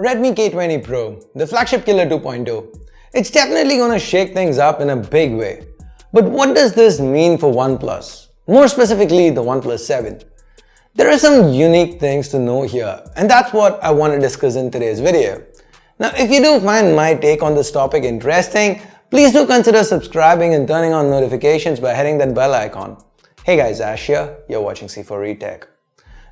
Redmi K20 Pro, the flagship killer 2.0. It's definitely gonna shake things up in a big way. But what does this mean for OnePlus? More specifically, the OnePlus 7. There are some unique things to know here, and that's what I want to discuss in today's video. Now, if you do find my take on this topic interesting, please do consider subscribing and turning on notifications by hitting that bell icon. Hey guys, Ash here, you're watching C4E Tech.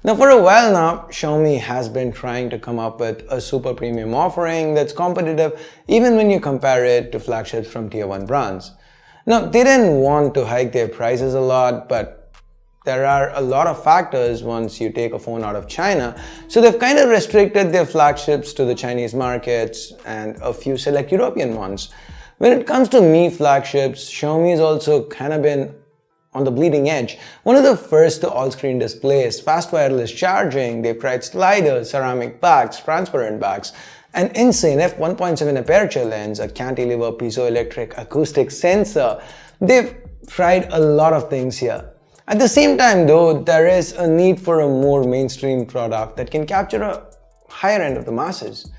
Now for a while now, Xiaomi has been trying to come up with a super premium offering that's competitive even when you compare it to flagships from tier 1 brands. Now they didn't want to hike their prices a lot, but there are a lot of factors once you take a phone out of China, so they've kind of restricted their flagships to the Chinese markets and a few select European ones. When it comes to Mi flagships, Xiaomi's also kind of been on the bleeding edge. One of the first to all-screen displays, fast wireless charging, they've tried sliders, ceramic backs, transparent backs, an insane f1.7 aperture lens, a cantilever piezoelectric acoustic sensor. They've tried a lot of things here. At the same time though, there is a need for a more mainstream product that can capture a higher end of the masses.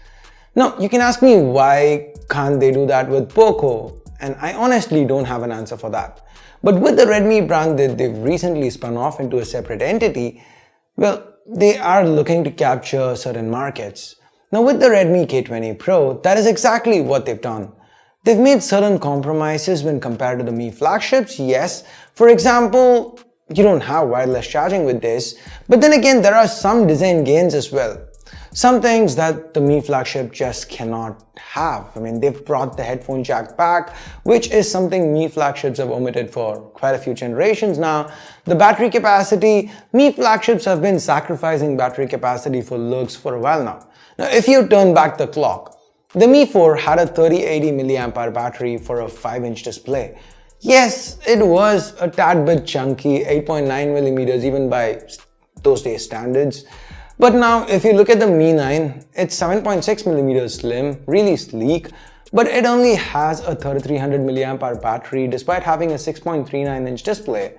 Now, you can ask me why can't they do that with Poco? And I honestly don't have an answer for that. But with the Redmi brand that they've recently spun off into a separate entity, well, they are looking to capture certain markets. Now with the Redmi K20 Pro, that is exactly what they've done. They've made certain compromises when compared to the Mi flagships, yes. For example, you don't have wireless charging with this, but then again, there are some design gains as well. Some things that the Mi flagship just cannot have. I mean, they've brought the headphone jack back, which is something Mi flagships have omitted for quite a few generations now. The battery capacity, Mi flagships have been sacrificing battery capacity for looks for a while now. Now, if you turn back the clock, the Mi 4 had a 3080 mAh battery for a 5-inch display. Yes, it was a tad bit chunky, 8.9mm even by those days standards. But now if you look at the Mi 9, it's 7.6mm slim, really sleek, but it only has a 3300 mAh battery despite having a 6.39-inch display.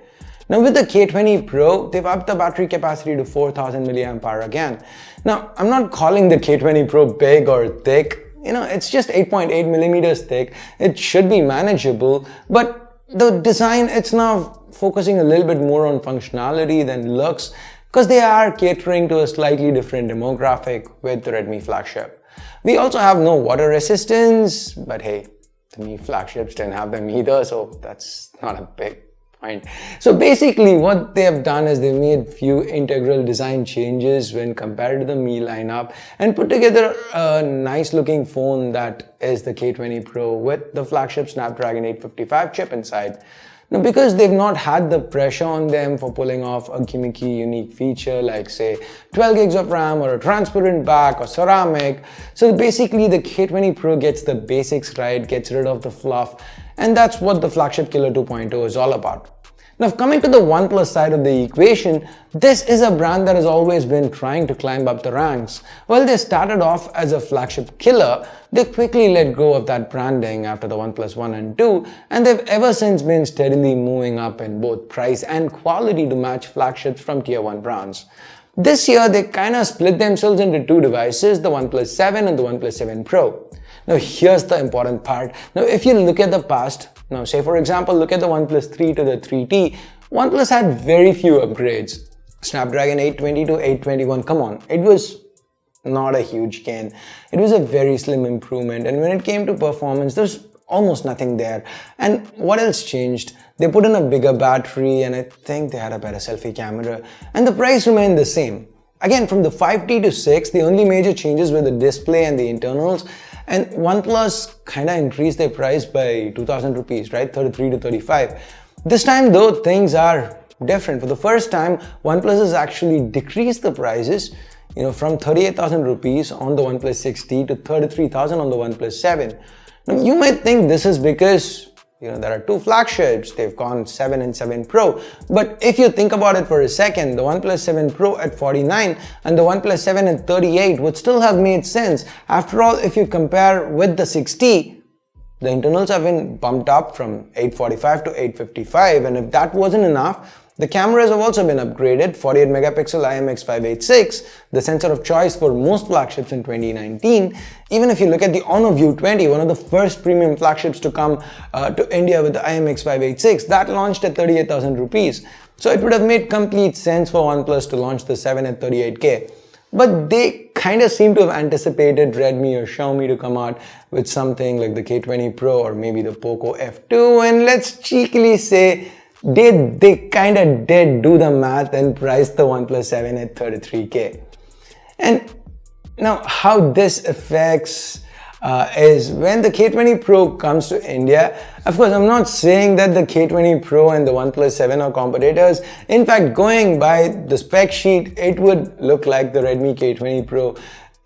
Now with the K20 Pro, they've upped the battery capacity to 4000 mAh again. Now I'm not calling the K20 Pro big or thick, it's just 8.8mm thick. It should be manageable, but the design, it's now focusing a little bit more on functionality than looks, because they are catering to a slightly different demographic with the Redmi flagship. We also have no water resistance, but hey, the Mi flagships didn't have them either, so that's not a big point. So basically what they have done is they've made few integral design changes when compared to the Mi lineup and put together a nice looking phone that is the K20 Pro with the flagship Snapdragon 855 chip inside. Now, because they've not had the pressure on them for pulling off a gimmicky unique feature like say 12 gigs of RAM or a transparent back or ceramic, so basically the K20 Pro gets the basics right, gets rid of the fluff, and that's what the flagship killer 2.0 is all about. Now coming to the OnePlus side of the equation, this is a brand that has always been trying to climb up the ranks. While they started off as a flagship killer, they quickly let go of that branding after the OnePlus 1 and 2, and they've ever since been steadily moving up in both price and quality to match flagships from tier 1 brands. This year they kind of split themselves into two devices, the OnePlus 7 and the OnePlus 7 Pro. Now here's the important part. Now if you look at the past, now say for example look at the OnePlus 3 to the 3T, OnePlus had very few upgrades. Snapdragon 820 to 821, come on, it was not a huge gain. It was a very slim improvement, and when it came to performance there's almost nothing there. And what else changed? They put in a bigger battery and I think they had a better selfie camera, and the price remained the same. Again, from the 5T to 6, the only major changes were the display and the internals, and OnePlus kind of increased their price by 2000 rupees, right? 33 to 35. This time though, things are different. For the first time, OnePlus has actually decreased the prices, from 38,000 rupees on the OnePlus 6T to 33,000 on the OnePlus 7. Now you might think this is because there are two flagships, they've gone 7 and 7 Pro. But if you think about it for a second, the OnePlus 7 Pro at 49 and the OnePlus 7 at 38 would still have made sense. After all, if you compare with the 6T, the internals have been bumped up from 845 to 855, and if that wasn't enough, The cameras have also been upgraded, 48 megapixel IMX 586, the sensor of choice for most flagships in 2019. Even if you look at the Honor View 20, one of the first premium flagships to come to India with the IMX 586, that launched at 38,000 rupees. So it would have made complete sense for OnePlus to launch the 7 at 38K. But they kind of seem to have anticipated Redmi or Xiaomi to come out with something like the K20 Pro or maybe the Poco F2, and let's cheekily say they kind of did do the math and priced the OnePlus 7 at 33K. And now how this affects is when the K20 Pro comes to India. Of course, I'm not saying that the K20 Pro and the OnePlus 7 are competitors. In fact, going by the spec sheet, it would look like the Redmi K20 Pro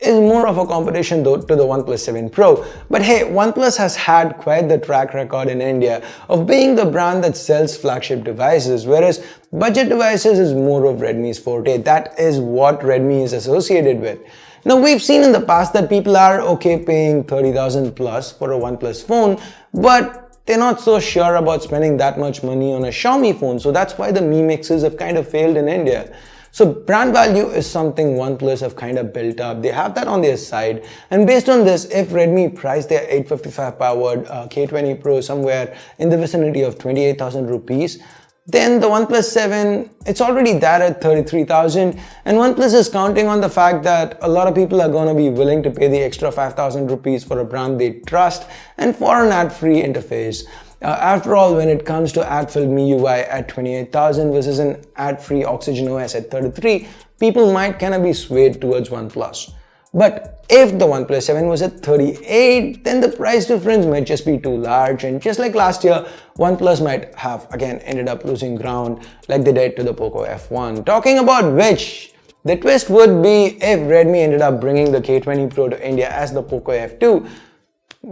is more of a competition though to the OnePlus 7 Pro. But hey, OnePlus has had quite the track record in India of being the brand that sells flagship devices, whereas budget devices is more of Redmi's forte. That is what Redmi is associated with. Now, we've seen in the past that people are okay paying 30,000 plus for a OnePlus phone, but they're not so sure about spending that much money on a Xiaomi phone. So that's why the Mi Mixes have kind of failed in India. So brand value is something OnePlus have kind of built up. They have that on their side. And based on this, if Redmi priced their 855 powered K20 Pro somewhere in the vicinity of 28,000 rupees, then the OnePlus 7, it's already there at 33,000, and OnePlus is counting on the fact that a lot of people are going to be willing to pay the extra 5,000 rupees for a brand they trust and for an ad-free interface. After all, when it comes to ad-filled MIUI at 28,000 versus an ad-free Oxygen OS at 33, people might kind of be swayed towards OnePlus. But if the OnePlus 7 was at 38, then the price difference might just be too large, and just like last year, OnePlus might have again ended up losing ground like they did to the Poco F1. Talking about which, the twist would be if Redmi ended up bringing the K20 Pro to India as the Poco F2,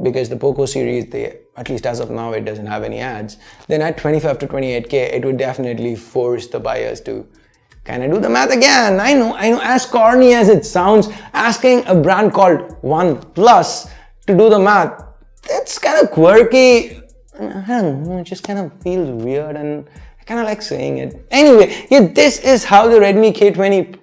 because the Poco series, at least as of now, it doesn't have any ads, then at 25 to 28K, it would definitely force the buyers to kind of do the math again. I know, as corny as it sounds, asking a brand called OnePlus to do the math, that's kind of quirky. I don't know, it just kind of feels weird and I kind of like saying it. Anyway, yeah, this is how the Redmi K20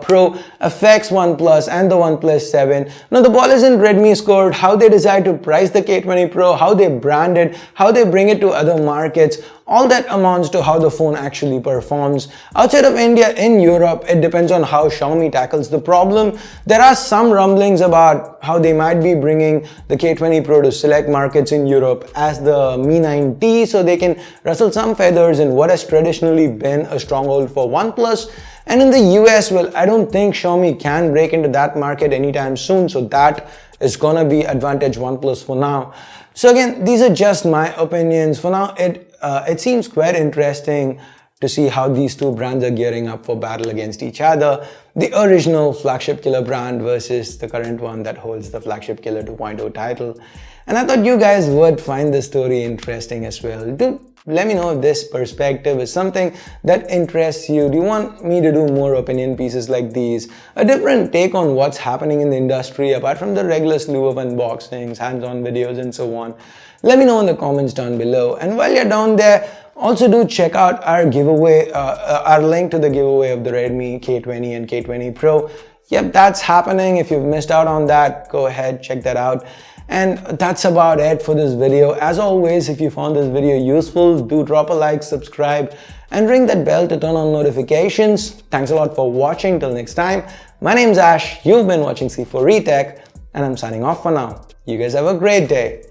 Pro affects OnePlus and the OnePlus 7. Now the ball is in Redmi's court, how they decide to price the K20 Pro, how they brand it, how they bring it to other markets. All that amounts to how the phone actually performs. Outside of India, in Europe, it depends on how Xiaomi tackles the problem. There are some rumblings about how they might be bringing the K20 Pro to select markets in Europe as the Mi 9T, so they can rustle some feathers in what has traditionally been a stronghold for OnePlus. And in the US, well, I don't think Xiaomi can break into that market anytime soon, so that is gonna be advantage OnePlus for now. So again, these are just my opinions. For now, it seems quite interesting to see how these two brands are gearing up for battle against each other. The original flagship killer brand versus the current one that holds the flagship killer 2.0 title. And I thought you guys would find this story interesting as well. Do let me know if this perspective is something that interests you. Do you want me to do more opinion pieces like these? A different take on what's happening in the industry apart from the regular slew of unboxings, hands-on videos and so on. Let me know in the comments down below. And while you're down there, also do check out our giveaway, our link to the giveaway of the Redmi K20 and K20 Pro. Yep, that's happening. If you've missed out on that, go ahead, check that out. And that's about it for this video. As always, if you found this video useful, do drop a like, subscribe, and ring that bell to turn on notifications. Thanks a lot for watching. Till next time, my name's Ash. You've been watching C4 Retech, and I'm signing off for now. You guys have a great day.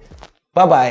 Bye-bye.